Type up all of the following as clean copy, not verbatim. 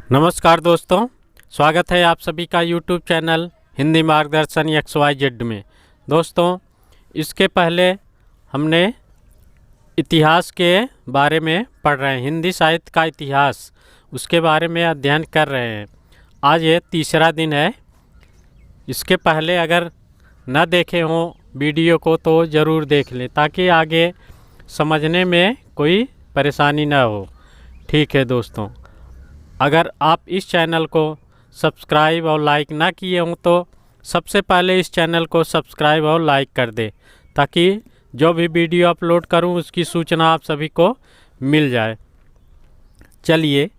नमस्कार दोस्तों, स्वागत है आप सभी का यूट्यूब चैनल हिंदी मार्गदर्शन XYZ में। दोस्तों, इसके पहले हमने इतिहास के बारे में पढ़ रहे हैं, हिंदी साहित्य का इतिहास, उसके बारे में अध्ययन कर रहे हैं। आज ये तीसरा दिन है। इसके पहले अगर न देखे हों वीडियो को तो ज़रूर देख लें ताकि आगे समझने में कोई परेशानी न हो। ठीक है दोस्तों, अगर आप इस चैनल को सब्सक्राइब और लाइक ना किए हों तो सबसे पहले इस चैनल को सब्सक्राइब और लाइक कर दें ताकि जो भी वीडियो अपलोड करूं उसकी सूचना आप सभी को मिल जाए। चलिए,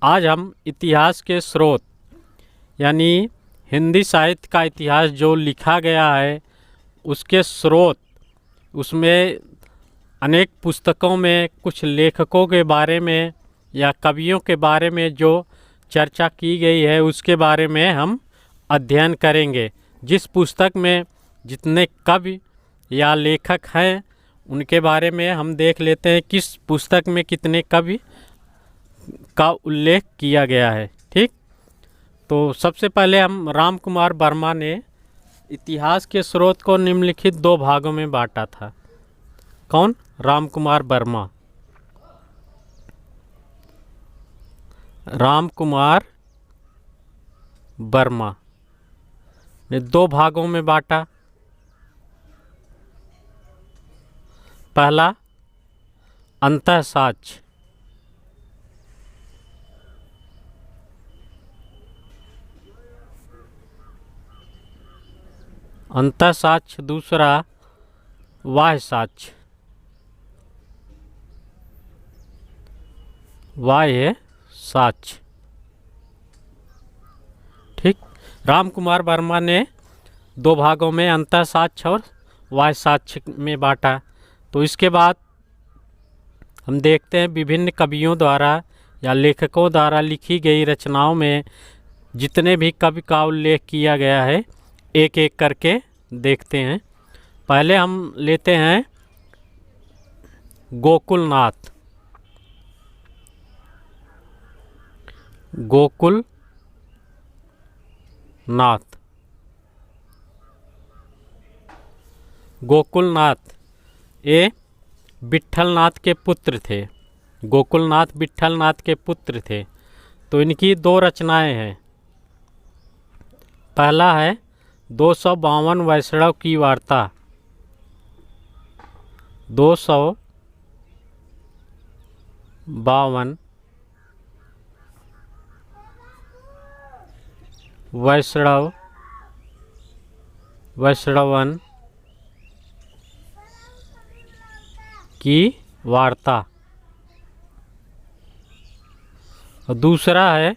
आज हम इतिहास के स्रोत यानी हिंदी साहित्य का इतिहास जो लिखा गया है उसके स्रोत, उसमें अनेक पुस्तकों में कुछ लेखकों के बारे में या कवियों के बारे में जो चर्चा की गई है उसके बारे में हम अध्ययन करेंगे। जिस पुस्तक में जितने कवि या लेखक हैं उनके बारे में हम देख लेते हैं किस पुस्तक में कितने कवि का उल्लेख किया गया है। ठीक, तो सबसे पहले हम राम कुमार वर्मा ने इतिहास के स्रोत को निम्नलिखित दो भागों में बांटा था। कौन? राम कुमार वर्मा। राम कुमार वर्मा ने दो भागों में बांटा। पहला अंतःसाक्ष्य, अंतःसाक्ष्य, दूसरा बाह्य साक्ष्य, बाह्य साक्ष्य। ठीक, राम कुमार वर्मा ने दो भागों में अंतःसाक्ष्य और बाह्य साक्ष्य में बांटा। तो इसके बाद हम देखते हैं विभिन्न कवियों द्वारा या लेखकों द्वारा लिखी गई रचनाओं में जितने भी कवि का उल्लेख किया गया है एक एक करके देखते हैं। पहले हम लेते हैं गोकुलनाथ। गोकुलनाथ गोकुलनाथ ये विट्ठलनाथ के पुत्र थे। गोकुलनाथ विट्ठलनाथ के पुत्र थे। तो इनकी दो रचनाएं हैं। पहला है 252 वैष्णव की वार्ता। 252 वैष्णवन की वार्ता। और दूसरा है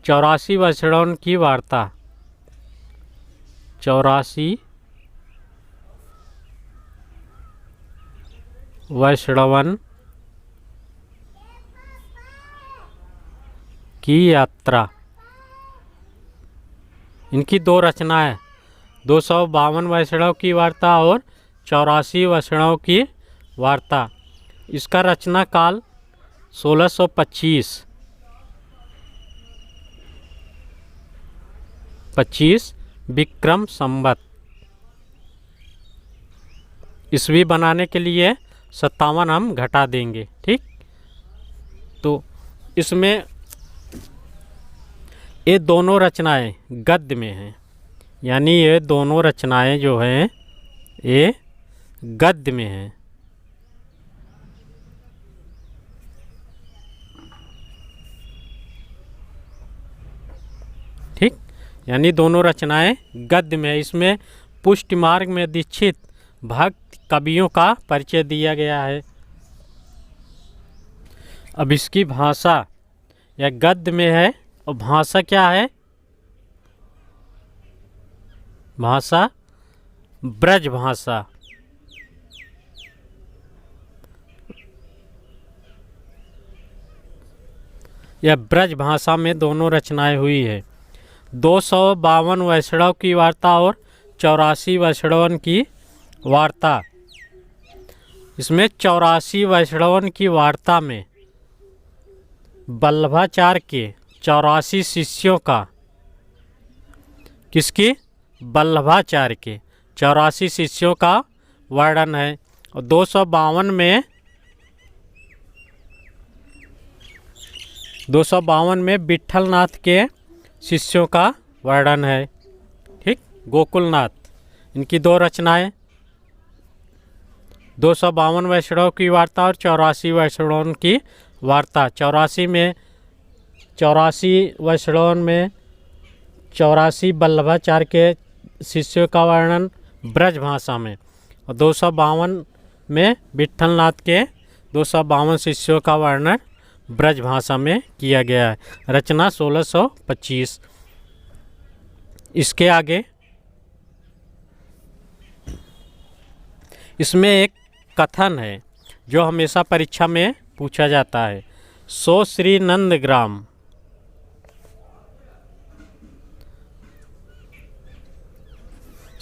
84 वैष्णवन की वार्ता। 84 वैष्णवन की यात्रा। इनकी दो रचनाएं 252 वैष्णव की वार्ता और 84 वैष्णव की वार्ता। इसका रचना काल 1625 विक्रम संवत ईस्वी बनाने के लिए 57 हम घटा देंगे। ठीक, तो इसमें ये दोनों रचनाएं गद्य में हैं, यानी ये दोनों रचनाएं जो हैं ये गद्य में हैं। ठीक, यानी दोनों रचनाएं गद्य में है। इसमें पुष्टि मार्ग में दीक्षित भक्त कवियों का परिचय दिया गया है। अब इसकी भाषा या गद्य में है और भाषा क्या है? भाषा ब्रज भाषा। यह ब्रज भाषा में दोनों रचनाएं हुई है। 252 वैष्णव की वार्ता और 84 वैष्णवन की वार्ता। इसमें 84 वैष्णवन की वार्ता में वल्लभाचार्य के 84 शिष्यों का, किसकी? वल्लभाचार्य के 84 शिष्यों का वर्णन है। और 252 में विट्ठलनाथ के शिष्यों का वर्णन है। ठीक, गोकुलनाथ, इनकी 2 रचनाएं, 252 वैष्णव की वार्ता और 84 वैष्णव की वार्ता। 84 वैष्णव में 84 वल्लभाचार्य के शिष्यों का वर्णन ब्रज भाषा में, और 252 में विट्ठलनाथ के 252 शिष्यों का वर्णन ब्रज भाषा में किया गया है। रचना 1625। इसके आगे इसमें एक कथन है जो हमेशा परीक्षा में पूछा जाता है। सो श्री नंदग्राम,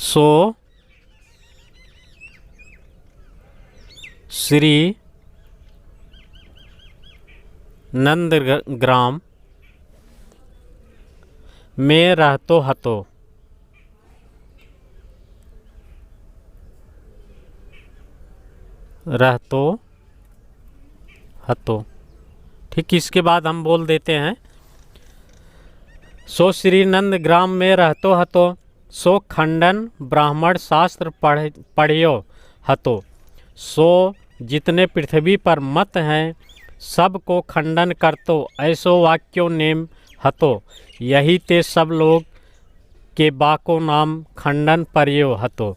सो श्री नंदग्राम में रहतो हतो, ठीक। इसके बाद हम बोल देते हैं, सो श्री नंदग्राम में रहतो हतो, सो खंडन ब्राह्मण शास्त्र पढ़ियो हतो, सो जितने पृथ्वी पर मत हैं सबको खंडन करतो, ऐसो वाक्यो नेम हतो, यही ते सब लोग के बाको नाम खंडन परियो हतो।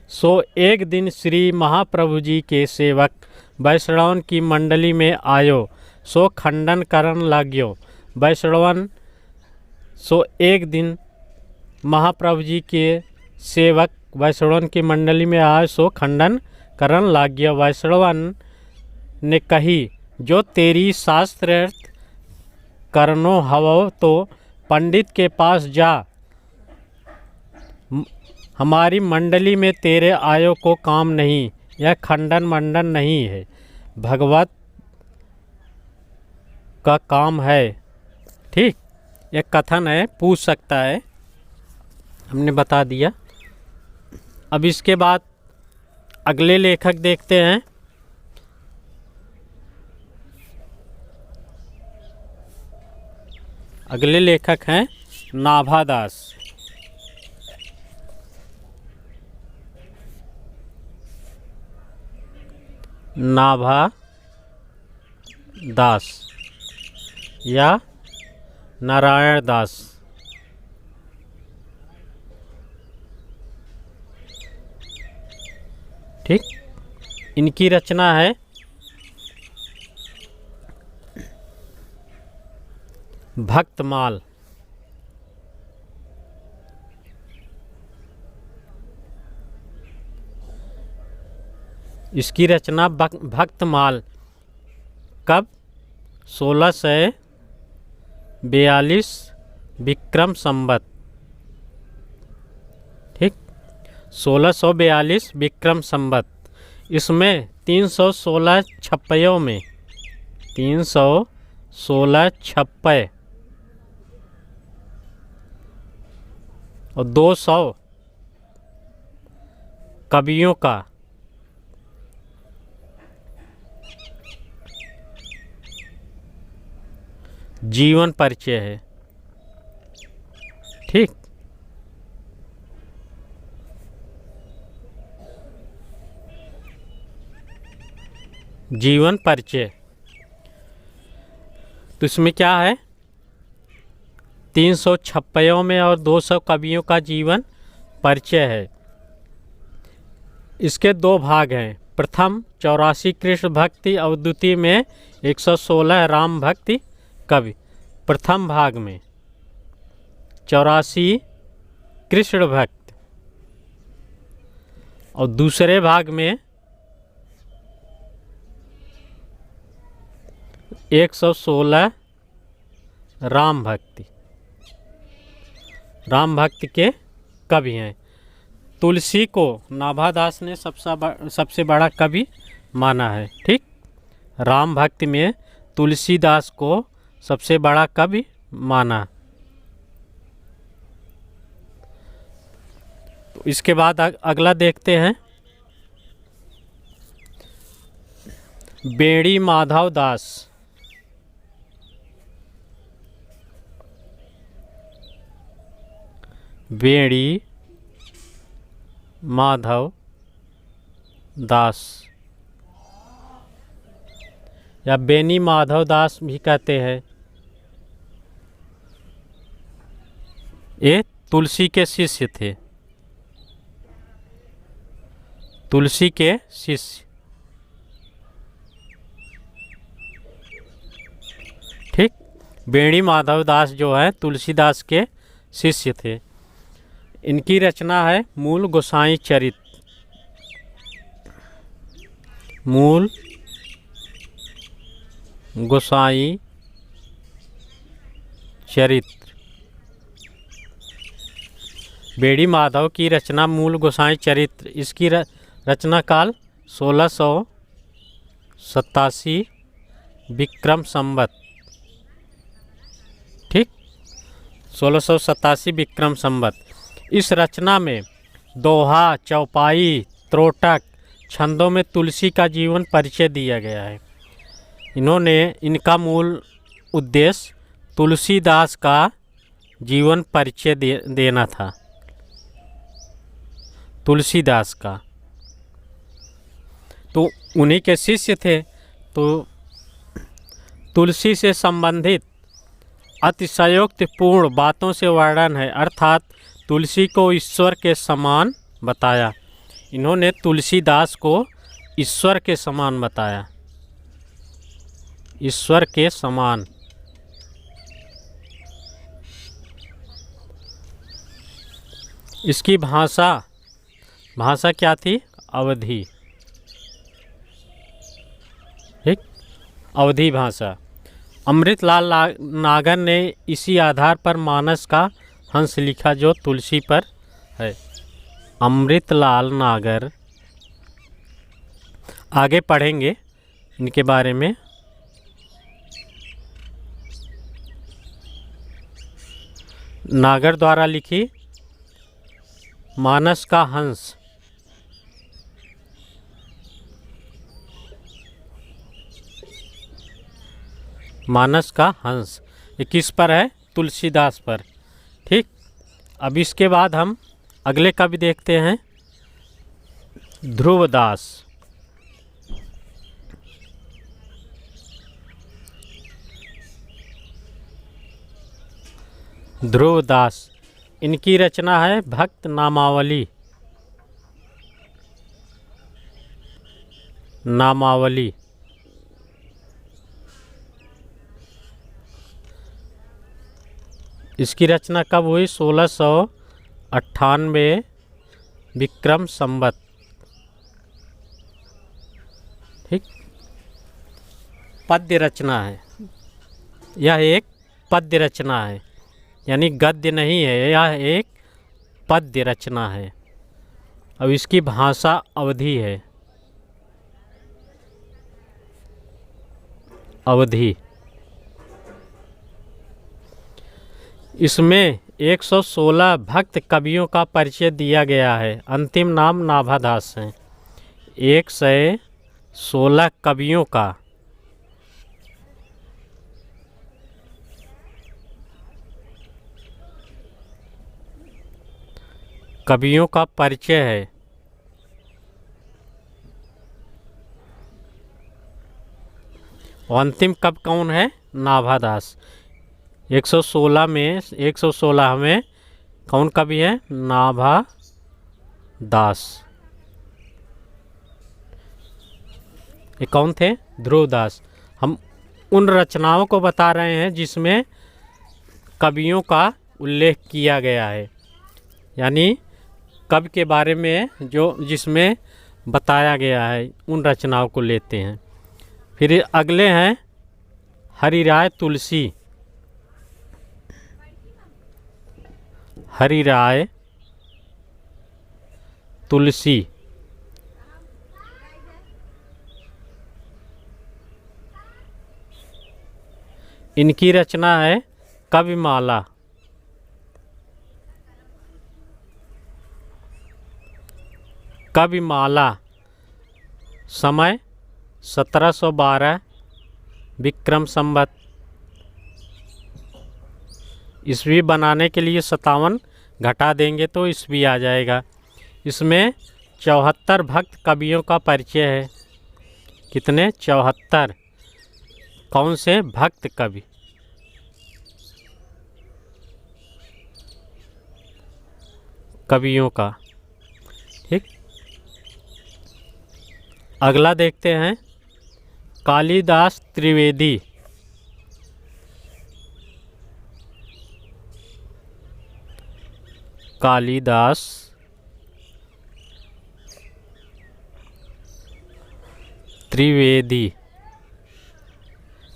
सो एक दिन श्री महाप्रभु जी के सेवक वैष्णवन की मंडली में आयो, सो खंडन करन लाग्यो वैष्णवन। सो एक दिन महाप्रभु जी के सेवक वैष्णवन की मंडली में आए, सो खंडन करन लाग्यो। वैष्णवन ने कही, जो तेरी शास्त्रार्थ करनो हवो तो पंडित के पास जा, हमारी मंडली में तेरे आयो को काम नहीं, यह खंडन मंडन नहीं है, भगवत का काम है। ठीक, एक कथन है, पूछ सकता है, हमने बता दिया। अब इसके बाद अगले लेखक देखते हैं। अगले लेखक हैं नाभादास। नाभादास या नारायण दास। ठीक, इनकी रचना है भक्तमाल। इसकी रचना भक्तमाल कब? 1642 विक्रम संवत। ठीक, 1642 विक्रम संवत। इसमें 316 छप्पयों में 316 छप्पय और 200 कवियों का जीवन परिचय है। ठीक, जीवन परिचय। तो इसमें क्या है? 300 छप्पयों में और 200 कवियों का जीवन परिचय है। इसके 2 भाग हैं। प्रथम 84 कृष्ण भक्ति और द्वितीय में 116 राम भक्ति कवि। प्रथम भाग में 84 कृष्ण भक्त और दूसरे भाग में 116 राम भक्ति। राम भक्त के कवि हैं। तुलसी को नाभादास ने सबसे बड़ा कवि माना है। ठीक, राम भक्ति में तुलसीदास को सबसे बड़ा कवि माना। तो इसके बाद अगला देखते हैं, बेड़ी माधव दास। बेड़ी माधव दास या बेनी माधव दास भी कहते हैं। ये तुलसी के शिष्य थे, तुलसी के शिष्य। ठीक, बेणी माधव दास जो है तुलसीदास के शिष्य थे। इनकी रचना है मूल गोसाई चरित। मूल गोसाई चरित्र। बेड़ी माधव की रचना मूल गोसाई चरित्र। इसकी रचना काल 1687 विक्रम संवत। ठीक, 1687 विक्रम संवत। इस रचना में दोहा, चौपाई, त्रोटक छंदों में तुलसी का जीवन परिचय दिया गया है। इनका मूल उद्देश्य तुलसीदास का जीवन परिचय देना था। तुलसीदास का, तो उन्हीं के शिष्य थे। तो तुलसी से संबंधित अतिशयोक्तिपूर्ण बातों से वर्णन है, अर्थात तुलसी को ईश्वर के समान बताया। इन्होंने तुलसीदास को ईश्वर के समान बताया, ईश्वर के समान। इसकी भाषा क्या थी? अवधी। ठीक, अवधी भाषा। अमृतलाल नागर ने इसी आधार पर मानस का हंस लिखा जो तुलसी पर है। अमृतलाल नागर, आगे पढ़ेंगे इनके बारे में। नागर द्वारा लिखी मानस का हंस। मानस का हंस ये किस पर है? तुलसीदास पर। ठीक, अब इसके बाद हम अगले कवि देखते हैं, ध्रुवदास। ध्रुवदास, इनकी रचना है भक्त नामावली। नामावली। इसकी रचना कब हुई? 1698 विक्रम संवत। ठीक, पद्य रचना है। यह एक पद्य रचना है, यानी गद्य नहीं है, यह एक पद्य रचना है। अब इसकी भाषा अवधी है। अवधी। इसमें 116 भक्त कवियों का परिचय दिया गया है। अंतिम नाम नाभादास हैं। 116 कवियों का परिचय है। अंतिम कवि कौन है? नाभादास। 116 में 116 में कौन कवि है? नाभादास। ये कौन थे? ध्रुवदास। हम उन रचनाओं को बता रहे हैं जिसमें कवियों का उल्लेख किया गया है, यानी कवि के बारे में जिसमें बताया गया है, उन रचनाओं को लेते हैं। फिर अगले हैं हरिराय तुलसी। हरिराय तुलसी। इनकी रचना है कविमाला। कविमाला। समय 1712 विक्रम संवत। ईस्वी बनाने के लिए 57 घटा देंगे तो ईस्वी आ जाएगा। इसमें 74 भक्त कवियों का परिचय है। कितने? 74। कौन से? भक्त कवि। कवियों का। ठीक। अगला देखते हैं कालिदास त्रिवेदी। कालिदास त्रिवेदी।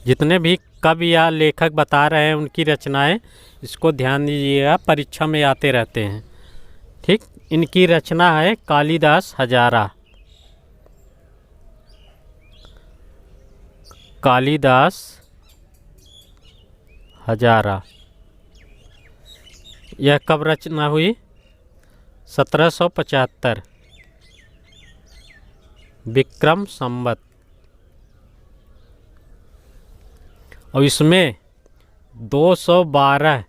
जितने भी कवि या लेखक बता रहे हैं उनकी रचनाएं, इसको ध्यान दीजिएगा, परीक्षा में आते रहते हैं। ठीक। इनकी रचना है कालिदास हजारा। कालिदास हजारा। यह कब रचना हुई? 1775 विक्रम संवत। और इसमें 212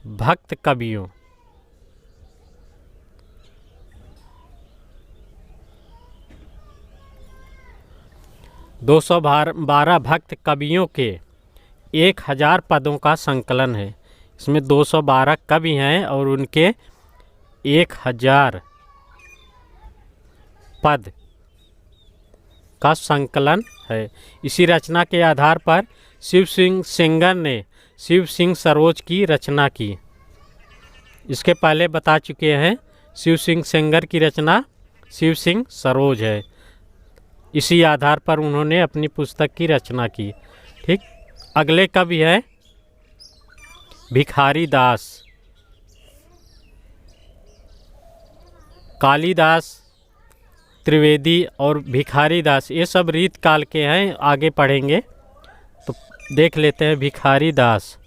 भक्त कवियों 212 भक्त कवियों के 1000 पदों का संकलन है। इसमें 212 कवि हैं और उनके 1000 पद का संकलन है। इसी रचना के आधार पर शिव सिंह सेंगर ने शिव सिंह सरोज की रचना की। इसके पहले बता चुके हैं, शिव सिंह सेंगर की रचना शिव सिंह सरोज है। इसी आधार पर उन्होंने अपनी पुस्तक की रचना की। ठीक। अगले कवि है भिखारी दास। कालिदास त्रिवेदी और भिखारी दास ये सब रीत काल के हैं, आगे पढ़ेंगे तो देख लेते हैं। भिखारी दास।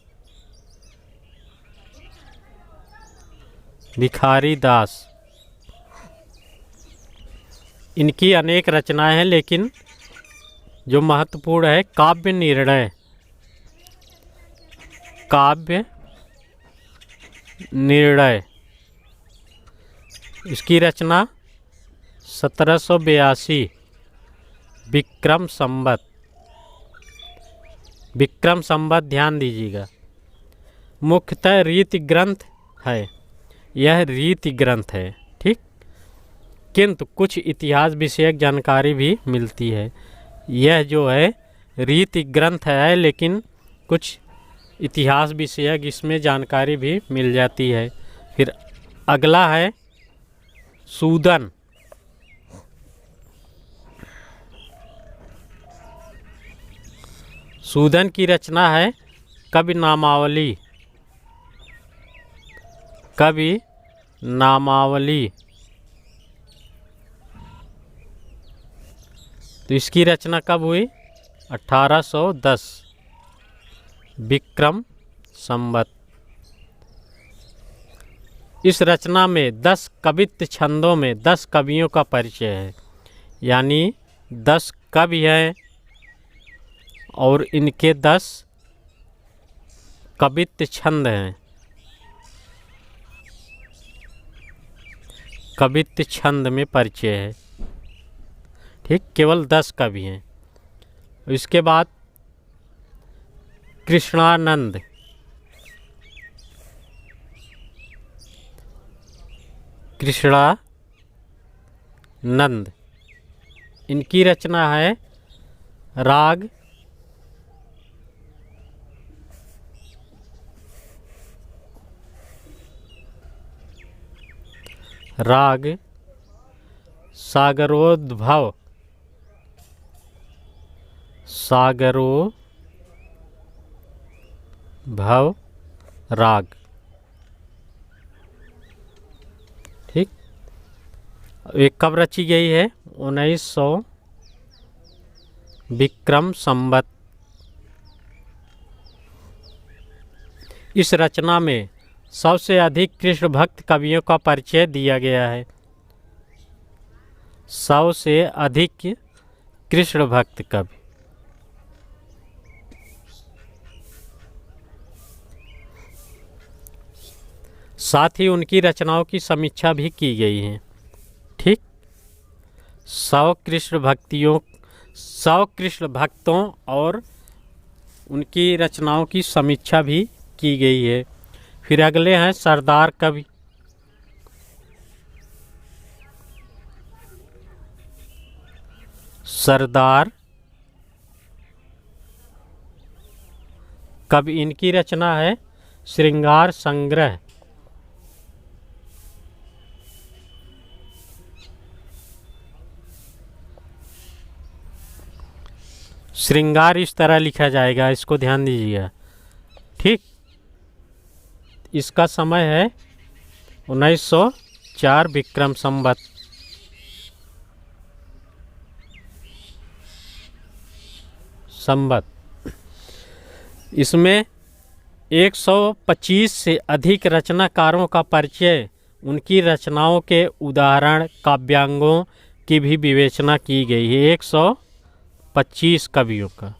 भिखारी दास। इनकी अनेक रचनाएं हैं, लेकिन जो महत्वपूर्ण है काव्य निर्णय। काव्य निर्णय। इसकी रचना 1782 विक्रम संवत। विक्रम संवत ध्यान दीजिएगा। मुख्यतः रीति ग्रंथ है, यह रीति ग्रंथ है। ठीक। किंतु कुछ इतिहास विषयक जानकारी भी मिलती है। यह जो है रीति ग्रंथ है, लेकिन कुछ इतिहास विषयक इसमें जानकारी भी मिल जाती है। फिर अगला है सूदन। सूदन की रचना है कवि नामावली। कवि नामावली। तो इसकी रचना कब हुई? 1810 विक्रम संवत। इस रचना में 10 कवित्व छंदों में 10 कवियों का परिचय है, यानी 10 कवि हैं और इनके 10 कवित्व छंद हैं। कवित्व छंद में परिचय है। ठीक। केवल 10 कवि हैं। इसके बाद कृष्णानंद। कृष्णानंद। इनकी रचना है राग राग सागरोद्भव। सागरोद्भव राग। ठीक। एक कब रची गई है? 1900 विक्रम संवत। इस रचना में सबसे अधिक कृष्ण भक्त कवियों का परिचय दिया गया है। सबसे अधिक कृष्ण भक्त कवि। साथ ही उनकी रचनाओं की समीक्षा भी की गई है। ठीक, 100 कृष्ण भक्तों और उनकी रचनाओं की समीक्षा भी की गई है। फिर अगले हैं सरदार कवि। सरदार कवि, इनकी रचना है श्रृंगार संग्रह। श्रृंगार इस तरह लिखा जाएगा, इसको ध्यान दीजिएगा। ठीक, इसका समय है 1904 विक्रम संवत। इसमें 125 से अधिक रचनाकारों का परिचय, उनकी रचनाओं के उदाहरण, काव्यांगों की भी विवेचना की गई है। 125 कवियों का।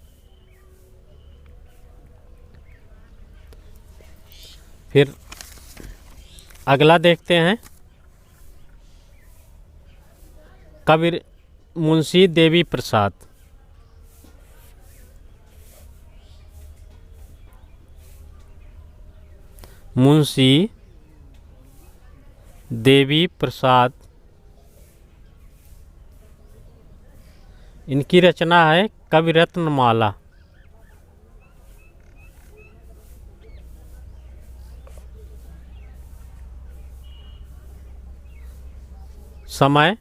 फिर अगला देखते हैं कवि मुंशी देवी प्रसाद। मुंशी देवी प्रसाद, इनकी रचना है कवि रत्नमाला। समय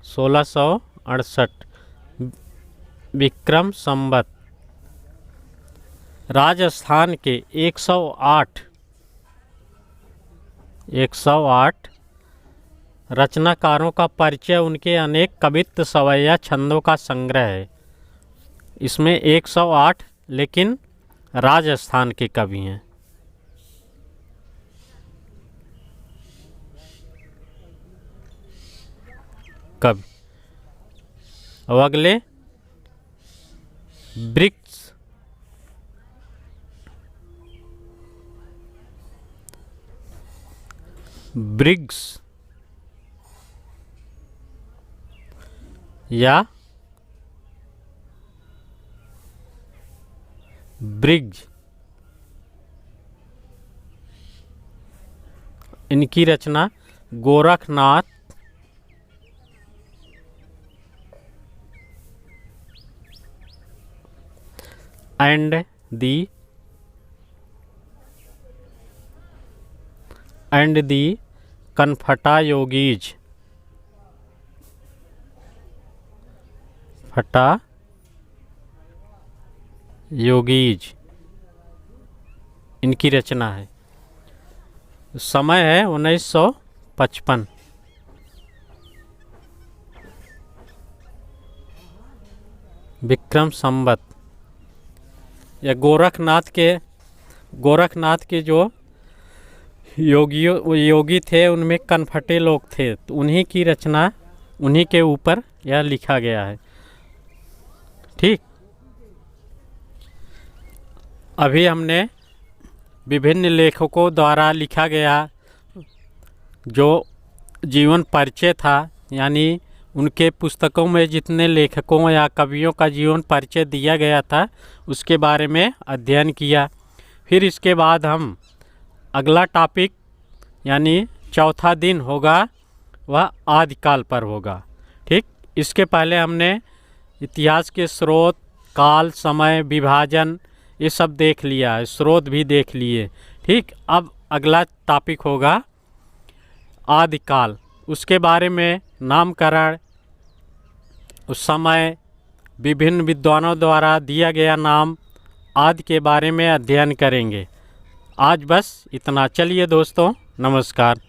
1668 विक्रम संवत। राजस्थान के 108 रचनाकारों का परिचय, उनके अनेक कवित्व, सवैया, छंदों का संग्रह है। इसमें 108 लेकिन राजस्थान के कवि हैं। कवि। और अगले ब्रिग्स या ब्रिग्स, इनकी रचना गोरखनाथ एंड दी कनफटा योगीज, इनकी रचना है। समय है 1955 विक्रम संवत। या गोरखनाथ के जो योगी थे, उनमें कनफटे लोग थे, तो उन्हीं की रचना, उन्हीं के ऊपर यह लिखा गया है। ठीक, अभी हमने विभिन्न लेखकों द्वारा लिखा गया जो जीवन परिचय था, यानी उनके पुस्तकों में जितने लेखकों या कवियों का जीवन परिचय दिया गया था, उसके बारे में अध्ययन किया। फिर इसके बाद हम अगला टॉपिक यानी चौथा दिन होगा, वह आदिकाल पर होगा। ठीक, इसके पहले हमने इतिहास के स्रोत, काल, समय, विभाजन, ये सब देख लिया है, स्रोत भी देख लिए। ठीक, अब अगला टॉपिक होगा आदिकाल। उसके बारे में नामकरण, उस समय विभिन्न विद्वानों द्वारा दिया गया नाम आदि के बारे में अध्ययन करेंगे। आज बस इतना। चलिए दोस्तों, नमस्कार।